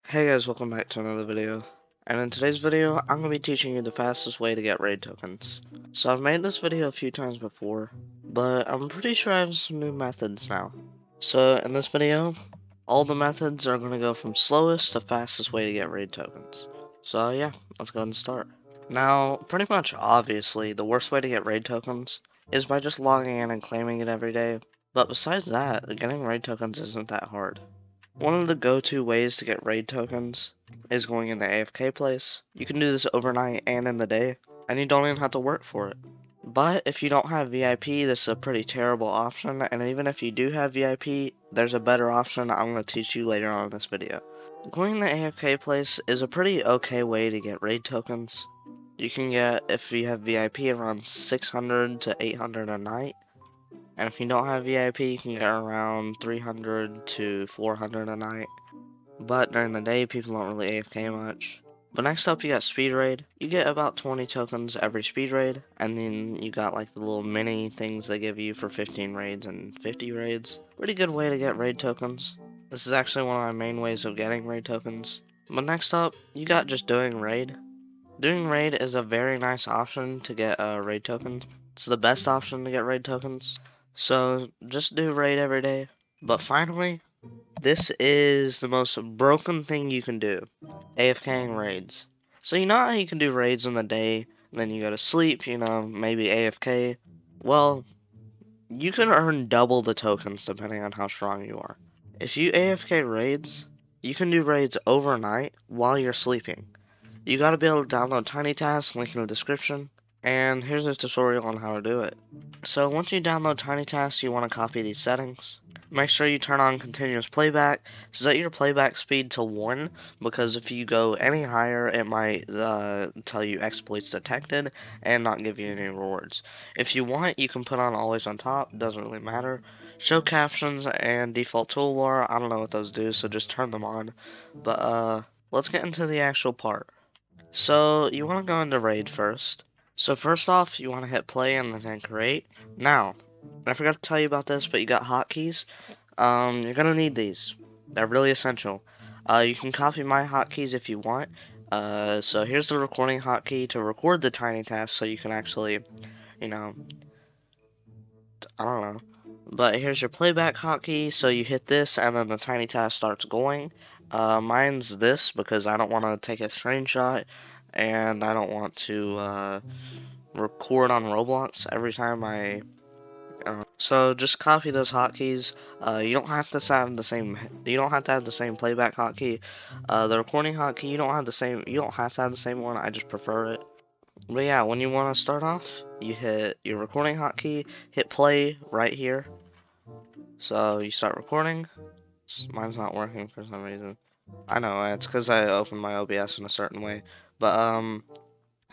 Hey guys, welcome back to another video. And in today's video, I'm going to be teaching you the fastest way to get raid tokens. So I've made this video a few times before, but I'm pretty sure I have some new methods now. So in this video, all the methods are going to go from slowest to fastest way to get raid tokens. So yeah, let's go ahead and start. Now, pretty much obviously, the worst way to get raid tokens is by just logging in and claiming it every day. But besides that, getting raid tokens isn't that hard. One of the go-to ways to get raid tokens is going in the AFK place. You can do this overnight and in the day, and you don't even have to work for it. But if you don't have VIP, this is a pretty terrible option, and even if you do have VIP, there's a better option I'm going to teach you later on in this video. Going in the AFK place is a pretty okay way to get raid tokens. You can get, if you have VIP, around 600 to 800 a night. And if you don't have VIP, you can get around 300 to 400 a night. But during the day, people don't really AFK much. But next up, you got Speed Raid. You get about 20 tokens every Speed Raid. And then you got like the little mini things they give you for 15 raids and 50 raids. Pretty good way to get raid tokens. This is actually one of my main ways of getting raid tokens. But next up, you got just doing raid. Doing raid is a very nice option to get raid tokens. It's the best option to get raid tokens. So just do raid every day. But finally, this is the most broken thing you can do. AFKing raids. So you know how you can do raids in the day, and then you go to sleep, maybe AFK? Well, you can earn double the tokens depending on how strong you are. If you AFK raids, you can do raids overnight while you're sleeping. You gotta be able to download TinyTask, link in the description, and here's a tutorial on how to do it. So once you download TinyTask, you want to copy these settings. Make sure you turn on continuous playback. Set your playback speed to 1, because if you go any higher, it might tell you exploits detected and not give you any rewards. If you want, you can put on always on top, doesn't really matter. Show captions and default toolbar, I don't know what those do, so just turn them on. But let's get into the actual part. So you want to go into raid first. So first off, you want to hit play and then create. Now, I forgot to tell you about this, but you got hotkeys. You're gonna need these. They're really essential. You can copy my hotkeys if you want. So here's the recording hotkey to record the TinyTask, so you can actually, you know, I don't know. But here's your playback hotkey, so you hit this and then the TinyTask starts going. Mine's this because I don't want to take a screenshot and I don't want to record on Roblox every time I. So just copy those hotkeys. You don't have to have the same. You don't have to have the same playback hotkey. The recording hotkey, you don't have the same. You don't have to have the same one. I just prefer it. But yeah, when you want to start off, you hit your recording hotkey, hit play right here. So you start recording. Mine's not working for some reason. I know, it's because I opened my OBS in a certain way. But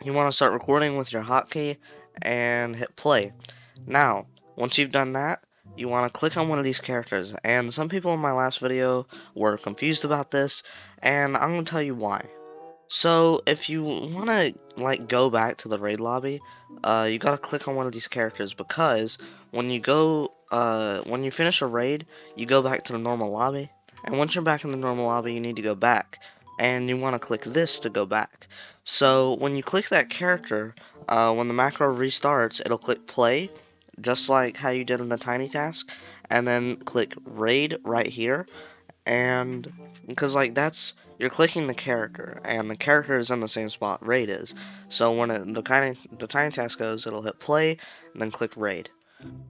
you want to start recording with your hotkey and hit play. Now, once you've done that, you want to click on one of these characters. And some people in my last video were confused about this, and I'm going to tell you why. So, if you want to, like, go back to the raid lobby, you gotta click on one of these characters, because when when you finish a raid, you go back to the normal lobby, and once you're back in the normal lobby, you need to go back, and you want to click this to go back. So, when you click that character, when the macro restarts, it'll click play, just like how you did in the TinyTask, and then click raid right here, and because like that's you're clicking the character and the character is in the same spot raid is, so when the TinyTask goes, it'll hit play and then click raid.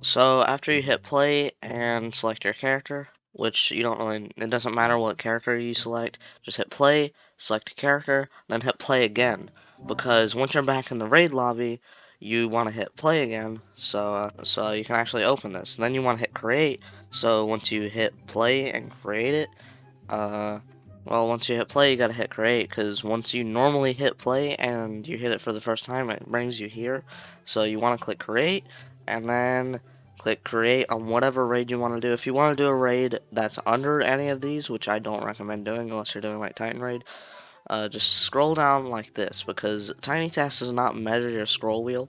So after you hit play and select your character, which you don't really, it doesn't matter what character you select, just hit play, select a character, then hit play again, because once you're back in the raid lobby, you want to hit play again, so you can actually open this. And then you want to hit create, so once you hit play and create it, uh, well, once you hit play, you gotta hit create, because once you normally hit play and you hit it for the first time, it brings you here. So you want to click create, and then click create on whatever raid you want to do. If you want to do a raid that's under any of these, which I don't recommend doing unless you're doing like Titan Raid, just scroll down like this, because TinyTask does not measure your scroll wheel.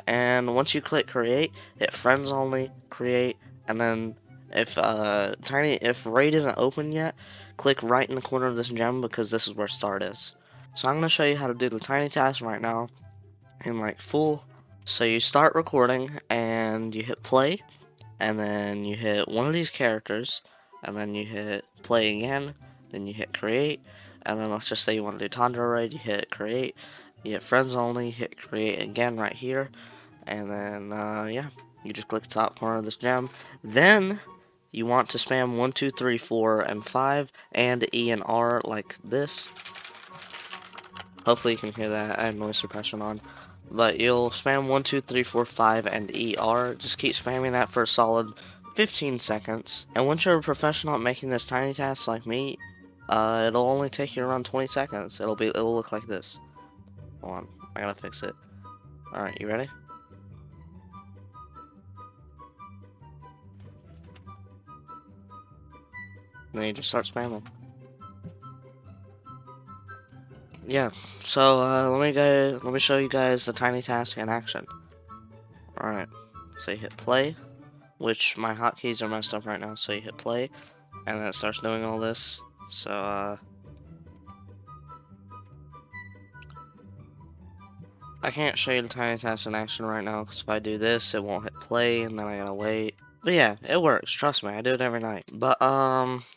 And once you click create, hit friends only, create, and then If raid isn't open yet, click right in the corner of this gem because this is where start is. So I'm gonna show you how to do the tiny task right now in like full. So you start recording and you hit play, and then you hit one of these characters, and then you hit play again, then you hit create, and then let's just say you want to do Tundra raid, you hit create, you hit friends only, hit create again right here, and then yeah, you just click the top corner of this gem. Then you want to spam 1, 2, 3, 4, and 5, and E and R like this. Hopefully you can hear that. I have noise suppression on. But you'll spam 1, 2, 3, 4, 5, and ER. Just keep spamming that for a solid 15 seconds. And once you're a professional at making this tiny task like me, it'll only take you around 20 seconds. It'll look like this. Hold on, I gotta fix it. Alright, you ready? And then you just start spamming. Yeah, so let me show you guys the tiny task in action. Alright, so you hit play, which my hotkeys are messed up right now, so you hit play, and then it starts doing all this. So I can't show you the tiny task in action right now, because if I do this, it won't hit play, and then I gotta wait. But yeah, it works, trust me, I do it every night. But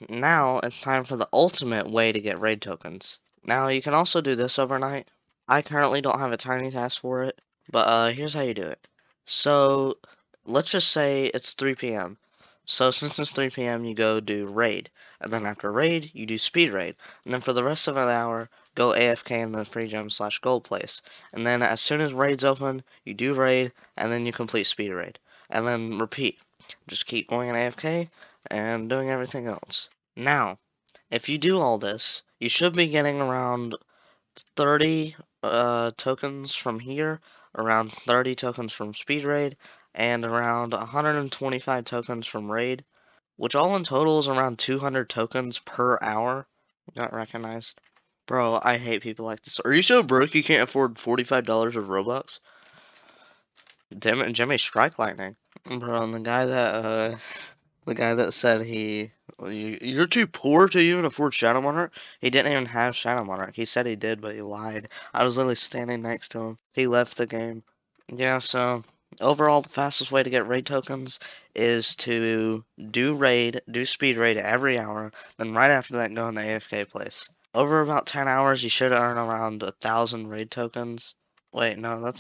now it's time for the ultimate way to get raid tokens. Now you can also do this overnight. I currently don't have a tiny task for it, but here's how you do it. So let's just say it's 3 p.m. So since it's 3 p.m. you go do raid, and then after raid you do speed raid, and then for the rest of an hour go AFK in the free gem / gold place, and then as soon as raid's open you do raid, and then you complete speed raid, and then repeat. Just keep going in AFK and doing everything else. Now, if you do all this, you should be getting around 30 tokens from here, around 30 tokens from Speed Raid, and around 125 tokens from Raid, which all in total is around 200 tokens per hour. Got recognized. Bro, I hate people like this. Are you so broke you can't afford $45 of Robux? Damn it, Jimmy Strike Lightning. Bro, and the guy that said you're too poor to even afford Shadow Monarch. He didn't even have Shadow Monarch. He said he did, but he lied. I was literally standing next to him. He left the game. Yeah, so overall, the fastest way to get raid tokens is to do speed raid every hour. Then right after that, go in the AFK place. Over about 10 hours, you should earn around 1,000 raid tokens. Wait, no,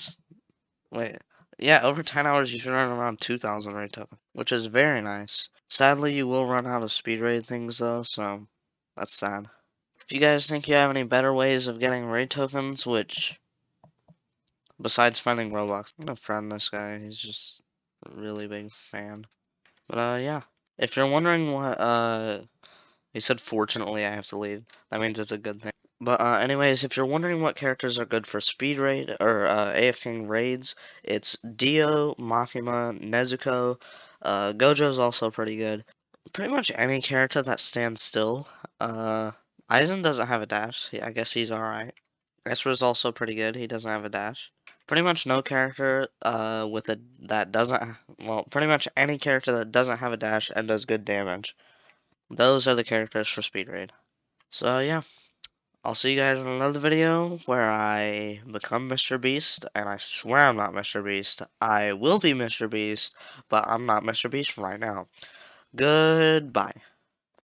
wait. Yeah, over 10 hours you should earn around 2,000 raid tokens, which is very nice. Sadly, you will run out of speed raid things though, so that's sad. If you guys think you have any better ways of getting raid tokens, which, besides spending Robux, I'm gonna friend this guy, he's just a really big fan. But yeah. If you're wondering what, he said fortunately I have to leave. That means it's a good thing. But anyways, if you're wondering what characters are good for speed raid or AFK raids, it's Dio, Makima, Nezuko. Gojo's also pretty good. Pretty much any character that stands still. Aizen doesn't have a dash. I guess he's alright. Ezra's also pretty good. He doesn't have a dash. Pretty much no character with a that doesn't well, pretty much any character that doesn't have a dash and does good damage. Those are the characters for speed raid. So yeah. I'll see you guys in another video where I become Mr. Beast, and I swear I'm not Mr. Beast. I will be Mr. Beast, but I'm not Mr. Beast right now. Goodbye.